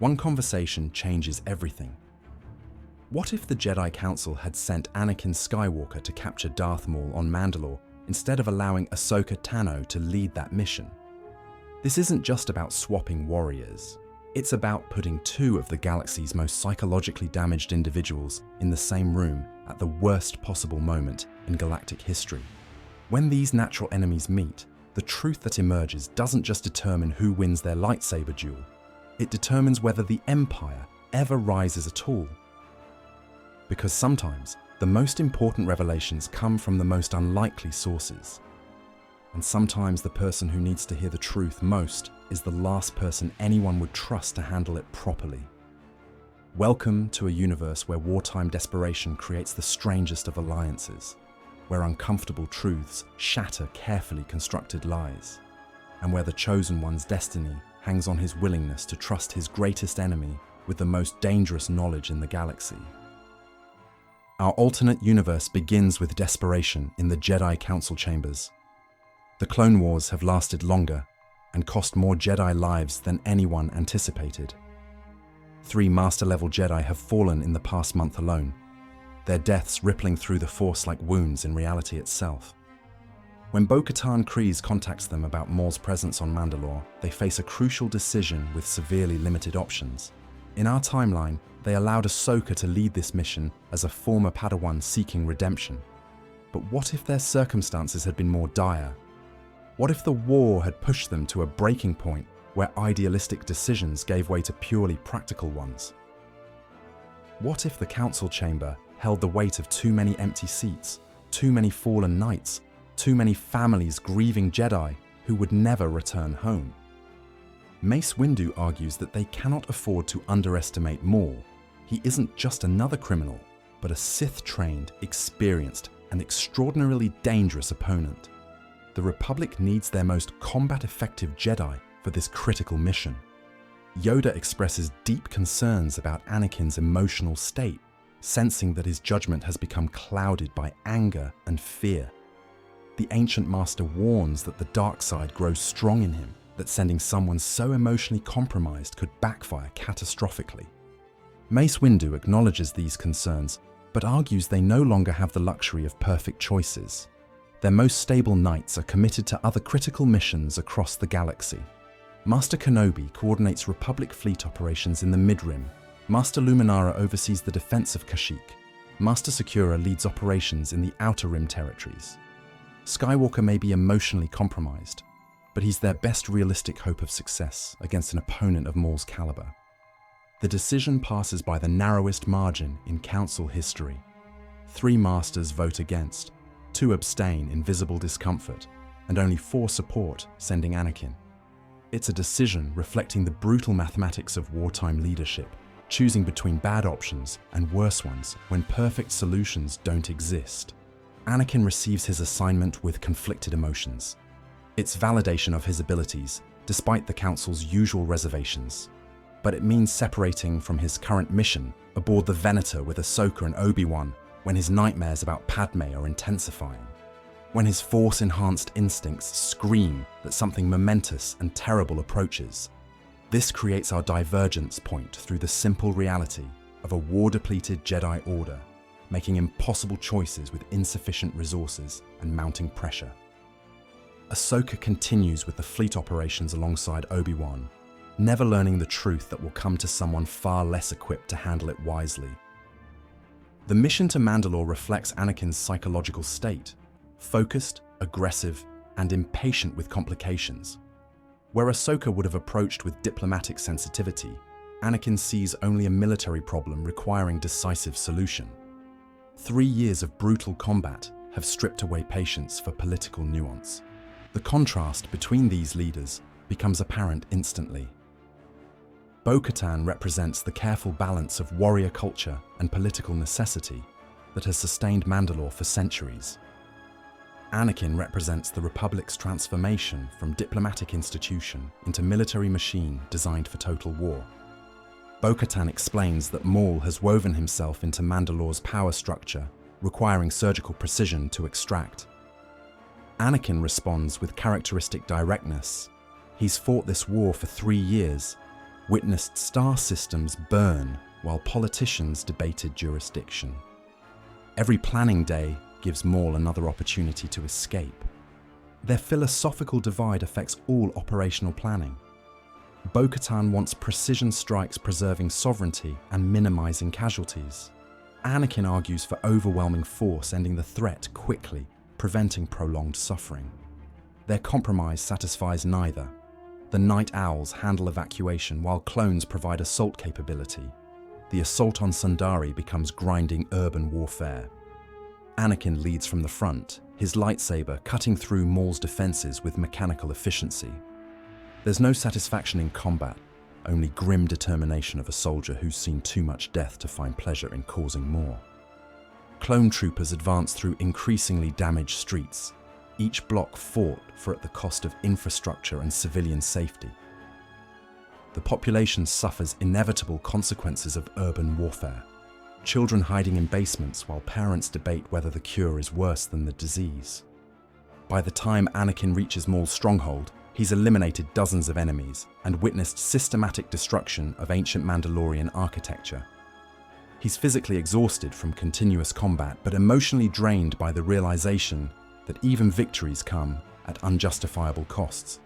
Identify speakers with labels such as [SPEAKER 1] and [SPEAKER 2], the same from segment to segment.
[SPEAKER 1] One conversation changes everything. What if the Jedi Council had sent Anakin Skywalker to capture Darth Maul on Mandalore instead of allowing Ahsoka Tano to lead that mission? This isn't just about swapping warriors. It's about putting two of the galaxy's most psychologically damaged individuals in the same room at the worst possible moment in galactic history. When these natural enemies meet, the truth that emerges doesn't just determine who wins their lightsaber duel. It determines whether the Empire ever rises at all. Because sometimes, the most important revelations come from the most unlikely sources. And sometimes the person who needs to hear the truth most is the last person anyone would trust to handle it properly. Welcome to a universe where wartime desperation creates the strangest of alliances, where uncomfortable truths shatter carefully constructed lies, and where the chosen one's destiny hangs on his willingness to trust his greatest enemy with the most dangerous knowledge in the galaxy. Our alternate universe begins with desperation in the Jedi Council chambers. The Clone Wars have lasted longer and cost more Jedi lives than anyone anticipated. 3 Master-level Jedi have fallen in the past month alone, their deaths rippling through the Force like wounds in reality itself. When Bo-Katan Kryze contacts them about Maul's presence on Mandalore, they face a crucial decision with severely limited options. In our timeline, they allowed Ahsoka to lead this mission as a former Padawan seeking redemption. But what if their circumstances had been more dire? What if the war had pushed them to a breaking point where idealistic decisions gave way to purely practical ones? What if the council chamber held the weight of too many empty seats, too many fallen knights, too many families grieving Jedi who would never return home? Mace Windu argues that they cannot afford to underestimate Maul. He isn't just another criminal, but a Sith-trained, experienced, and extraordinarily dangerous opponent. The Republic needs their most combat-effective Jedi for this critical mission. Yoda expresses deep concerns about Anakin's emotional state, sensing that his judgment has become clouded by anger and fear. The Ancient Master warns that the dark side grows strong in him, that sending someone so emotionally compromised could backfire catastrophically. Mace Windu acknowledges these concerns, but argues they no longer have the luxury of perfect choices. Their most stable knights are committed to other critical missions across the galaxy. Master Kenobi coordinates Republic fleet operations in the Mid-Rim. Master Luminara oversees the defense of Kashyyyk. Master Sakura leads operations in the Outer Rim territories. Skywalker may be emotionally compromised, but he's their best realistic hope of success against an opponent of Maul's caliber. The decision passes by the narrowest margin in Council history. 3 Masters vote against, 2 abstain in visible discomfort, and only 4 support, sending Anakin. It's a decision reflecting the brutal mathematics of wartime leadership, choosing between bad options and worse ones when perfect solutions don't exist. Anakin receives his assignment with conflicted emotions. It's validation of his abilities, despite the Council's usual reservations. But it means separating from his current mission aboard the Venator with Ahsoka and Obi-Wan when his nightmares about Padme are intensifying. When his Force-enhanced instincts scream that something momentous and terrible approaches. This creates our divergence point through the simple reality of a war-depleted Jedi Order, making impossible choices with insufficient resources and mounting pressure. Ahsoka continues with the fleet operations alongside Obi-Wan, never learning the truth that will come to someone far less equipped to handle it wisely. The mission to Mandalore reflects Anakin's psychological state, focused, aggressive, and impatient with complications. Where Ahsoka would have approached with diplomatic sensitivity, Anakin sees only a military problem requiring decisive solution. 3 years of brutal combat have stripped away patience for political nuance. The contrast between these leaders becomes apparent instantly. Bo-Katan represents the careful balance of warrior culture and political necessity that has sustained Mandalore for centuries. Anakin represents the Republic's transformation from diplomatic institution into military machine designed for total war. Bo-Katan explains that Maul has woven himself into Mandalore's power structure, requiring surgical precision to extract. Anakin responds with characteristic directness. He's fought this war for 3 years. witnessed star systems burn while politicians debated jurisdiction. Every planning day gives Maul another opportunity to escape. Their philosophical divide affects all operational planning. Bo-Katan wants precision strikes preserving sovereignty and minimizing casualties. Anakin argues for overwhelming force ending the threat quickly, preventing prolonged suffering. Their compromise satisfies neither. The Night Owls handle evacuation while clones provide assault capability. The assault on Sundari becomes grinding urban warfare. Anakin leads from the front, his lightsaber cutting through Maul's defenses with mechanical efficiency. There's no satisfaction in combat, only grim determination of a soldier who's seen too much death to find pleasure in causing more. Clone troopers advance through increasingly damaged streets, each block fought for at the cost of infrastructure and civilian safety. The population suffers inevitable consequences of urban warfare. Children hiding in basements while parents debate whether the cure is worse than the disease. By the time Anakin reaches Maul's stronghold, he's eliminated dozens of enemies and witnessed systematic destruction of ancient Mandalorian architecture. He's physically exhausted from continuous combat, but emotionally drained by the realization that even victories come at unjustifiable costs.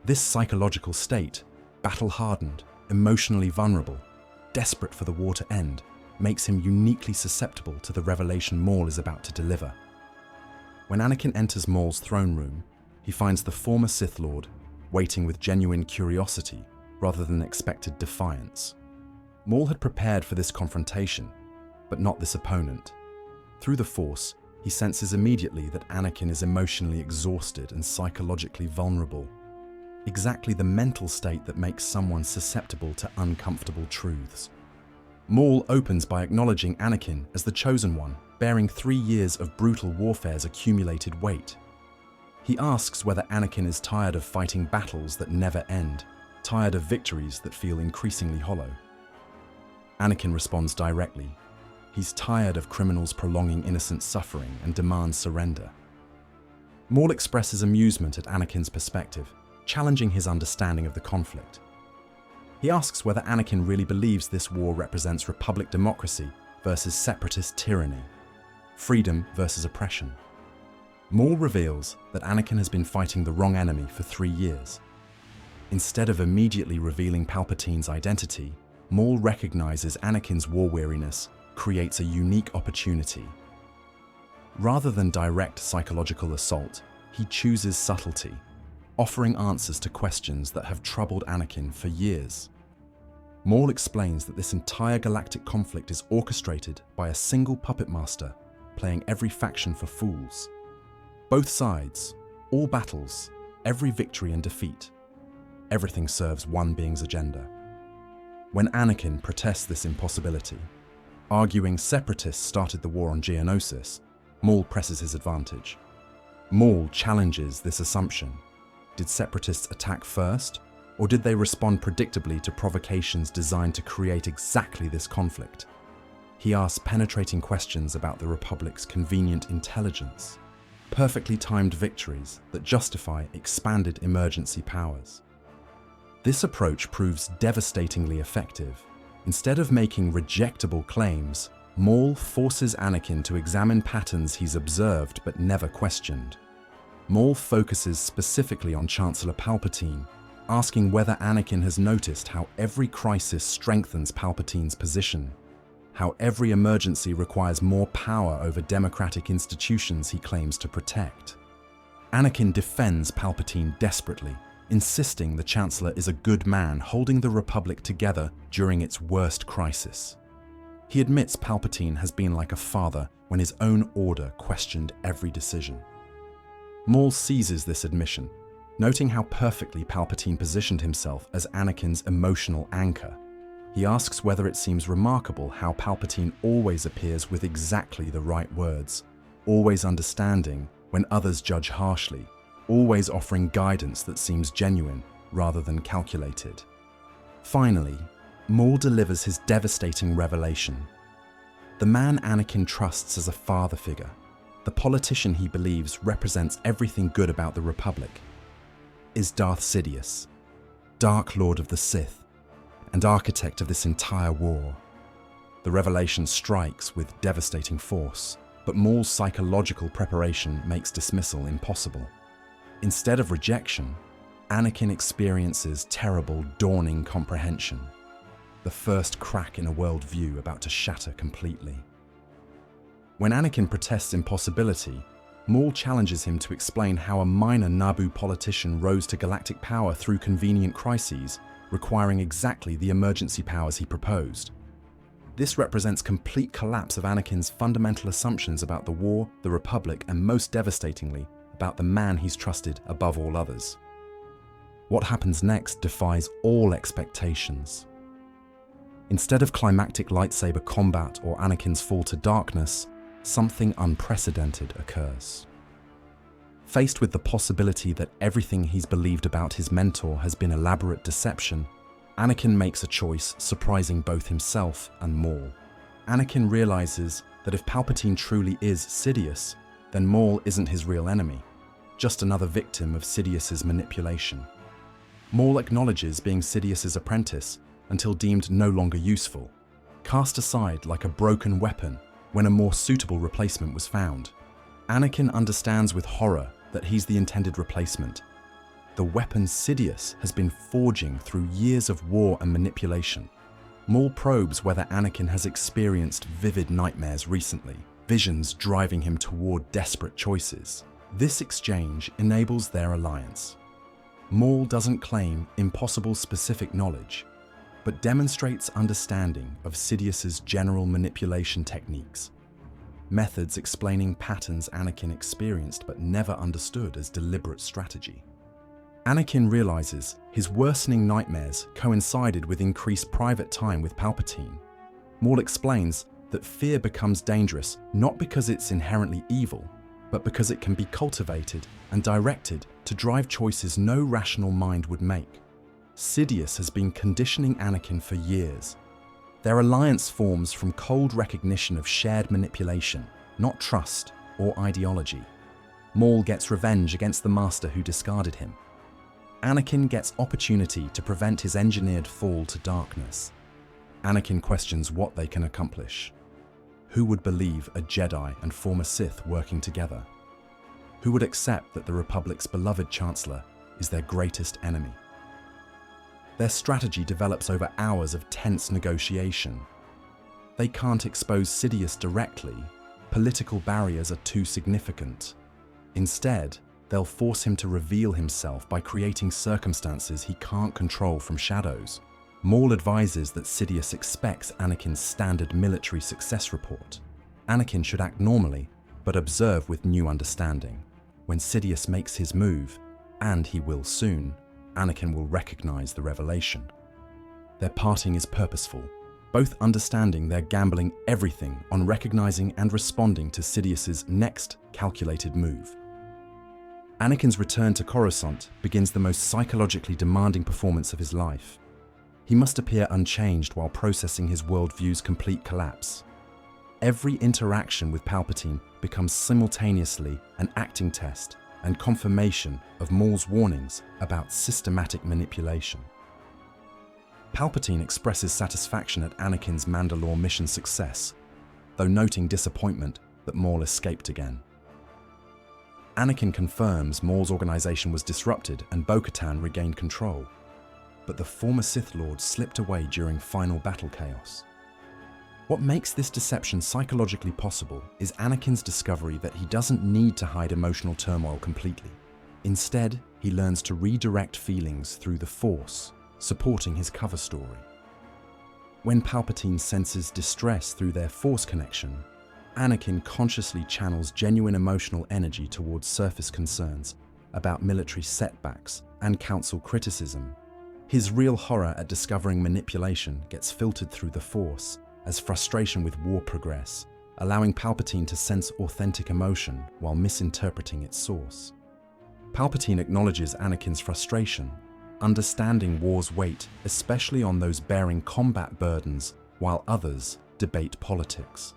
[SPEAKER 1] This psychological state, battle-hardened, emotionally vulnerable, desperate for the war to end, makes him uniquely susceptible to the revelation Maul is about to deliver. When Anakin enters Maul's throne room, he finds the former Sith Lord waiting with genuine curiosity rather than expected defiance. Maul had prepared for this confrontation, but not this opponent. Through the Force, he senses immediately that Anakin is emotionally exhausted and psychologically vulnerable. Exactly the mental state that makes someone susceptible to uncomfortable truths. Maul opens by acknowledging Anakin as the Chosen One, bearing 3 years of brutal warfare's accumulated weight. He asks whether Anakin is tired of fighting battles that never end, tired of victories that feel increasingly hollow. Anakin responds directly. He's tired of criminals prolonging innocent suffering and demands surrender. Maul expresses amusement at Anakin's perspective, challenging his understanding of the conflict. He asks whether Anakin really believes this war represents Republic democracy versus separatist tyranny, freedom versus oppression. Maul reveals that Anakin has been fighting the wrong enemy for 3 years. Instead of immediately revealing Palpatine's identity, Maul recognizes Anakin's war weariness creates a unique opportunity. Rather than direct psychological assault, he chooses subtlety, offering answers to questions that have troubled Anakin for years. Maul explains that this entire galactic conflict is orchestrated by a single puppet master, playing every faction for fools. Both sides, all battles, every victory and defeat. Everything serves one being's agenda. When Anakin protests this impossibility, arguing separatists started the war on Geonosis, Maul presses his advantage. Maul challenges this assumption. Did separatists attack first, or did they respond predictably to provocations designed to create exactly this conflict? He asks penetrating questions about the Republic's convenient intelligence, perfectly timed victories that justify expanded emergency powers. This approach proves devastatingly effective. Instead of making rejectable claims, Maul forces Anakin to examine patterns he's observed but never questioned. Maul focuses specifically on Chancellor Palpatine, asking whether Anakin has noticed how every crisis strengthens Palpatine's position, how every emergency requires more power over democratic institutions he claims to protect. Anakin defends Palpatine desperately, insisting the Chancellor is a good man holding the Republic together during its worst crisis. He admits Palpatine has been like a father when his own order questioned every decision. Maul seizes this admission, noting how perfectly Palpatine positioned himself as Anakin's emotional anchor. He asks whether it seems remarkable how Palpatine always appears with exactly the right words, always understanding when others judge harshly, always offering guidance that seems genuine rather than calculated. Finally, Maul delivers his devastating revelation. The man Anakin trusts as a father figure, the politician he believes represents everything good about the Republic, is Darth Sidious, Dark Lord of the Sith, and architect of this entire war. The revelation strikes with devastating force, but Maul's psychological preparation makes dismissal impossible. Instead of rejection, Anakin experiences terrible, dawning comprehension, the first crack in a worldview about to shatter completely. When Anakin protests impossibility, Maul challenges him to explain how a minor Naboo politician rose to galactic power through convenient crises, requiring exactly the emergency powers he proposed. This represents complete collapse of Anakin's fundamental assumptions about the war, the Republic, and most devastatingly, about the man he's trusted above all others. What happens next defies all expectations. Instead of climactic lightsaber combat or Anakin's fall to darkness, something unprecedented occurs. Faced with the possibility that everything he's believed about his mentor has been elaborate deception, Anakin makes a choice surprising both himself and Maul. Anakin realizes that if Palpatine truly is Sidious, then Maul isn't his real enemy, just another victim of Sidious's manipulation. Maul acknowledges being Sidious's apprentice until deemed no longer useful, cast aside like a broken weapon when a more suitable replacement was found. Anakin understands with horror that he's the intended replacement. The weapon Sidious has been forging through years of war and manipulation. Maul probes whether Anakin has experienced vivid nightmares recently, visions driving him toward desperate choices. This exchange enables their alliance. Maul doesn't claim impossible specific knowledge, but demonstrates understanding of Sidious's general manipulation techniques, methods explaining patterns Anakin experienced but never understood as deliberate strategy. Anakin realizes his worsening nightmares coincided with increased private time with Palpatine. Maul explains that fear becomes dangerous not because it's inherently evil, but because it can be cultivated and directed to drive choices no rational mind would make. Sidious has been conditioning Anakin for years. Their alliance forms from cold recognition of shared manipulation, not trust or ideology. Maul gets revenge against the master who discarded him. Anakin gets opportunity to prevent his engineered fall to darkness. Anakin questions what they can accomplish. Who would believe a Jedi and former Sith working together? Who would accept that the Republic's beloved Chancellor is their greatest enemy? Their strategy develops over hours of tense negotiation. They can't expose Sidious directly. Political barriers are too significant. Instead, they'll force him to reveal himself by creating circumstances he can't control from shadows. Maul advises that Sidious expects Anakin's standard military success report. Anakin should act normally, but observe with new understanding. When Sidious makes his move, and he will soon, Anakin will recognize the revelation. Their parting is purposeful, both understanding they're gambling everything on recognizing and responding to Sidious's next calculated move. Anakin's return to Coruscant begins the most psychologically demanding performance of his life. He must appear unchanged while processing his worldview's complete collapse. Every interaction with Palpatine becomes simultaneously an acting test and confirmation of Maul's warnings about systematic manipulation. Palpatine expresses satisfaction at Anakin's Mandalore mission success, though noting disappointment that Maul escaped again. Anakin confirms Maul's organization was disrupted and Bo-Katan regained control, but the former Sith Lord slipped away during final battle chaos. What makes this deception psychologically possible is Anakin's discovery that he doesn't need to hide emotional turmoil completely. Instead, he learns to redirect feelings through the Force, supporting his cover story. When Palpatine senses distress through their Force connection, Anakin consciously channels genuine emotional energy towards surface concerns about military setbacks and Council criticism. His real horror at discovering manipulation gets filtered through the Force as frustration with war progress, allowing Palpatine to sense authentic emotion while misinterpreting its source. Palpatine acknowledges Anakin's frustration, understanding war's weight, especially on those bearing combat burdens, while others debate politics.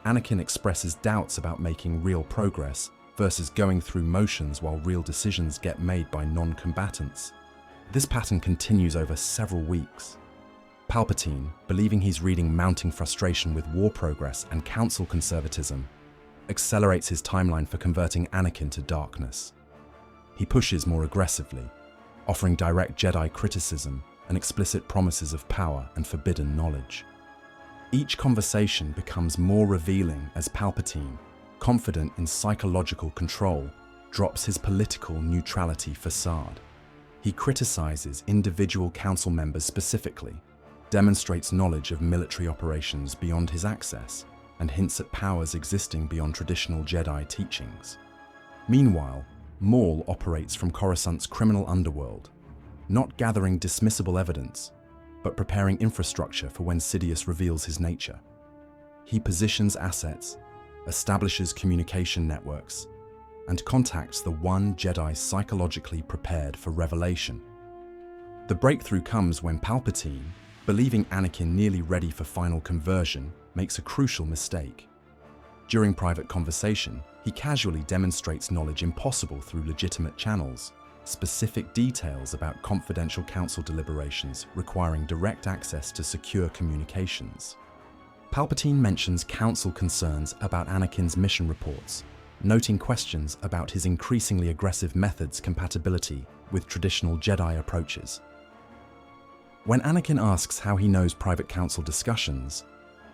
[SPEAKER 1] Anakin expresses doubts about making real progress versus going through motions while real decisions get made by non-combatants. This pattern continues over several weeks. Palpatine, believing he's reading mounting frustration with war progress and council conservatism, accelerates his timeline for converting Anakin to darkness. He pushes more aggressively, offering direct Jedi criticism and explicit promises of power and forbidden knowledge. Each conversation becomes more revealing as Palpatine, confident in psychological control, drops his political neutrality facade. He criticizes individual council members specifically, demonstrates knowledge of military operations beyond his access, and hints at powers existing beyond traditional Jedi teachings. Meanwhile, Maul operates from Coruscant's criminal underworld, not gathering dismissible evidence, but preparing infrastructure for when Sidious reveals his nature. He positions assets, establishes communication networks, and contacts the one Jedi psychologically prepared for revelation. The breakthrough comes when Palpatine, believing Anakin nearly ready for final conversion, makes a crucial mistake. During private conversation, he casually demonstrates knowledge impossible through legitimate channels, specific details about confidential council deliberations requiring direct access to secure communications. Palpatine mentions council concerns about Anakin's mission reports, noting questions about his increasingly aggressive methods' compatibility with traditional Jedi approaches. When Anakin asks how he knows private council discussions,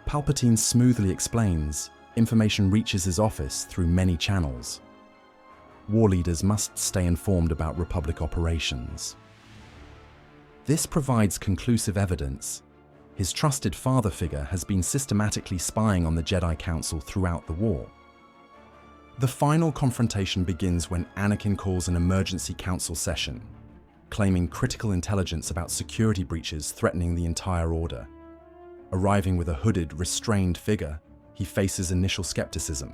[SPEAKER 1] Palpatine smoothly explains information reaches his office through many channels. War leaders must stay informed about Republic operations. This provides conclusive evidence. His trusted father figure has been systematically spying on the Jedi Council throughout the war. The final confrontation begins when Anakin calls an emergency council session, claiming critical intelligence about security breaches threatening the entire order. Arriving with a hooded, restrained figure, he faces initial skepticism.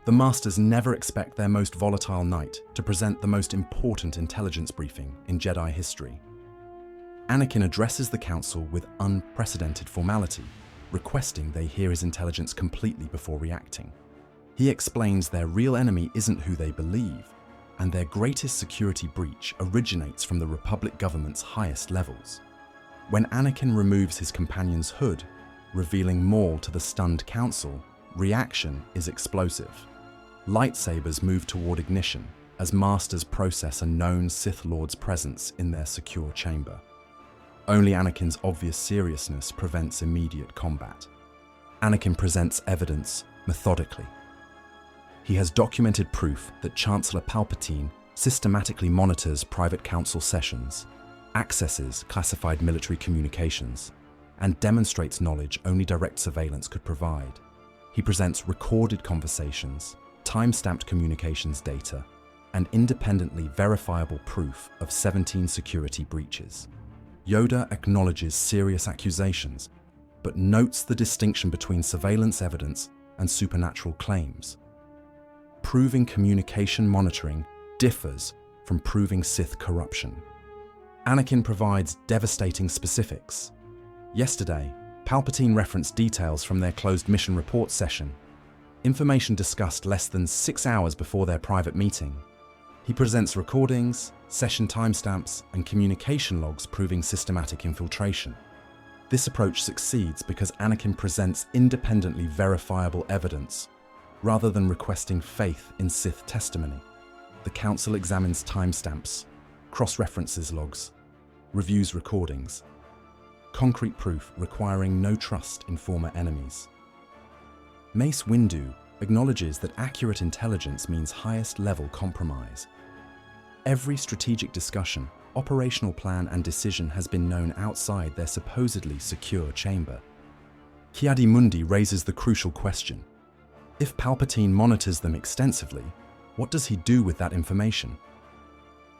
[SPEAKER 1] The Masters never expect their most volatile knight to present the most important intelligence briefing in Jedi history. Anakin addresses the Council with unprecedented formality, requesting they hear his intelligence completely before reacting. He explains their real enemy isn't who they believe, and their greatest security breach originates from the Republic government's highest levels. When Anakin removes his companion's hood, revealing Maul to the stunned Council, reaction is explosive. Lightsabers move toward ignition as Masters process a known Sith Lord's presence in their secure chamber. Only Anakin's obvious seriousness prevents immediate combat. Anakin presents evidence methodically. He has documented proof that Chancellor Palpatine systematically monitors private council sessions, accesses classified military communications, and demonstrates knowledge only direct surveillance could provide. He presents recorded conversations, time-stamped communications data, and independently verifiable proof of 17 security breaches. Yoda acknowledges serious accusations, but notes the distinction between surveillance evidence and supernatural claims. Proving communication monitoring differs from proving Sith corruption. Anakin provides devastating specifics. Yesterday, Palpatine referenced details from their closed mission report session, information discussed less than 6 hours before their private meeting. He presents recordings, session timestamps, and communication logs proving systematic infiltration. This approach succeeds because Anakin presents independently verifiable evidence, rather than requesting faith in Sith testimony. The Council examines timestamps, cross-references logs, reviews recordings. Concrete proof requiring no trust in former enemies. Mace Windu acknowledges that accurate intelligence means highest-level compromise. Every strategic discussion, operational plan and decision has been known outside their supposedly secure chamber. Ki-Adi-Mundi raises the crucial question. If Palpatine monitors them extensively, what does he do with that information?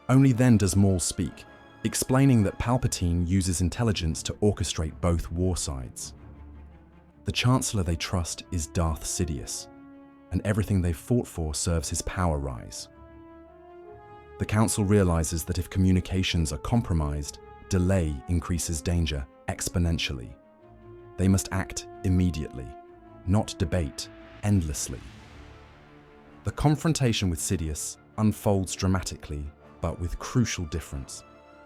[SPEAKER 1] Only then does Maul speak, explaining that Palpatine uses intelligence to orchestrate both war sides. The Chancellor they trust is Darth Sidious, and everything they've fought for serves his power rise. The Council realizes that if communications are compromised, delay increases danger exponentially. They must act immediately, not debate endlessly. The confrontation with Sidious unfolds dramatically, but with crucial difference.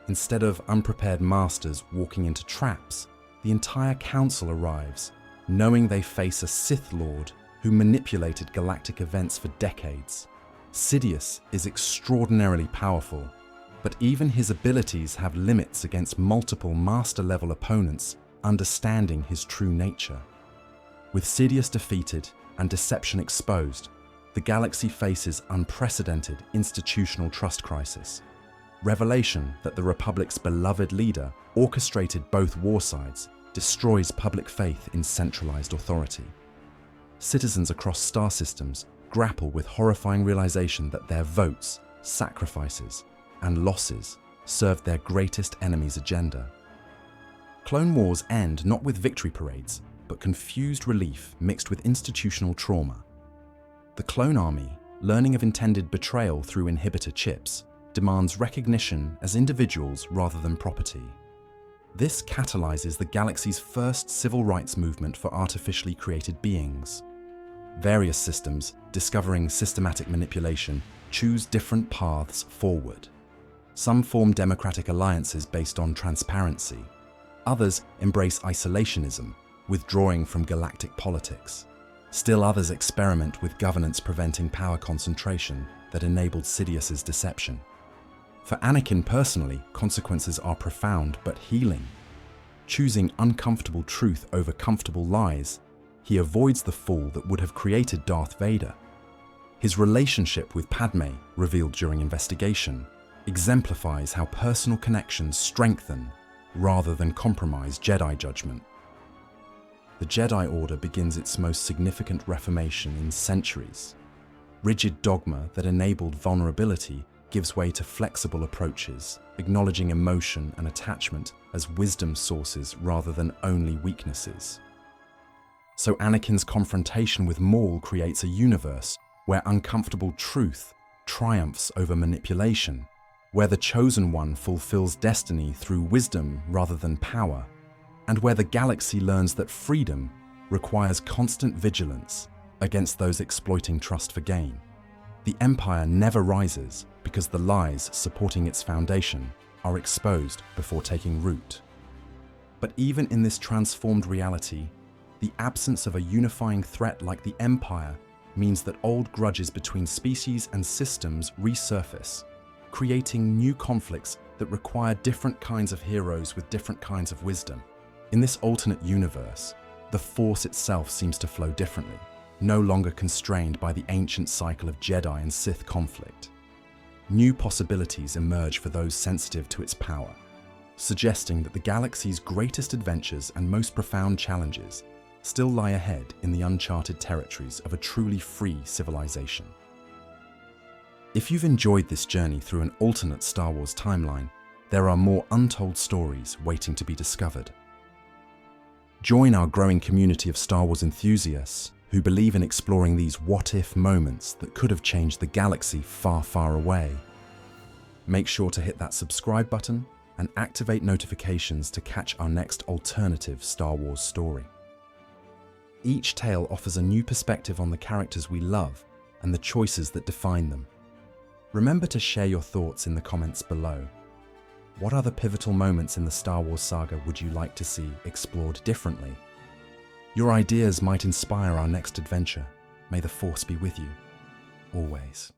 [SPEAKER 1] Instead of unprepared masters walking into traps, the entire council arrives, knowing they face a Sith Lord who manipulated galactic events for decades. Sidious is extraordinarily powerful, but even his abilities have limits against multiple master-level opponents understanding his true nature. With Sidious defeated and deception exposed, the galaxy faces unprecedented institutional trust crisis. Revelation that the Republic's beloved leader orchestrated both war sides destroys public faith in centralized authority. Citizens across star systems grapple with horrifying realization that their votes, sacrifices, and losses served their greatest enemy's agenda. Clone Wars end not with victory parades, but confused relief mixed with institutional trauma. The clone army, learning of intended betrayal through inhibitor chips, demands recognition as individuals rather than property. This catalyzes the galaxy's first civil rights movement for artificially created beings. Various systems, discovering systematic manipulation, choose different paths forward. Some form democratic alliances based on transparency. Others embrace isolationism, withdrawing from galactic politics. Still others experiment with governance preventing power concentration that enabled Sidious's deception. For Anakin personally, consequences are profound but healing. Choosing uncomfortable truth over comfortable lies, he avoids the fall that would have created Darth Vader. His relationship with Padme, revealed during investigation, exemplifies how personal connections strengthen rather than compromise Jedi judgment. The Jedi Order begins its most significant reformation in centuries. Rigid dogma that enabled vulnerability gives way to flexible approaches, acknowledging emotion and attachment as wisdom sources rather than only weaknesses. So Anakin's confrontation with Maul creates a universe where uncomfortable truth triumphs over manipulation, where the Chosen One fulfills destiny through wisdom rather than power, and where the galaxy learns that freedom requires constant vigilance against those exploiting trust for gain. The Empire never rises because the lies supporting its foundation are exposed before taking root. But even in this transformed reality, the absence of a unifying threat like the Empire means that old grudges between species and systems resurface, creating new conflicts that require different kinds of heroes with different kinds of wisdom. In this alternate universe, the Force itself seems to flow differently, no longer constrained by the ancient cycle of Jedi and Sith conflict. New possibilities emerge for those sensitive to its power, suggesting that the galaxy's greatest adventures and most profound challenges still lie ahead in the uncharted territories of a truly free civilization. If you've enjoyed this journey through an alternate Star Wars timeline, there are more untold stories waiting to be discovered. Join our growing community of Star Wars enthusiasts who believe in exploring these what-if moments that could have changed the galaxy far, far away. Make sure to hit that subscribe button and activate notifications to catch our next alternative Star Wars story. Each tale offers a new perspective on the characters we love and the choices that define them. Remember to share your thoughts in the comments below. What other pivotal moments in the Star Wars saga would you like to see explored differently? Your ideas might inspire our next adventure. May the Force be with you, always.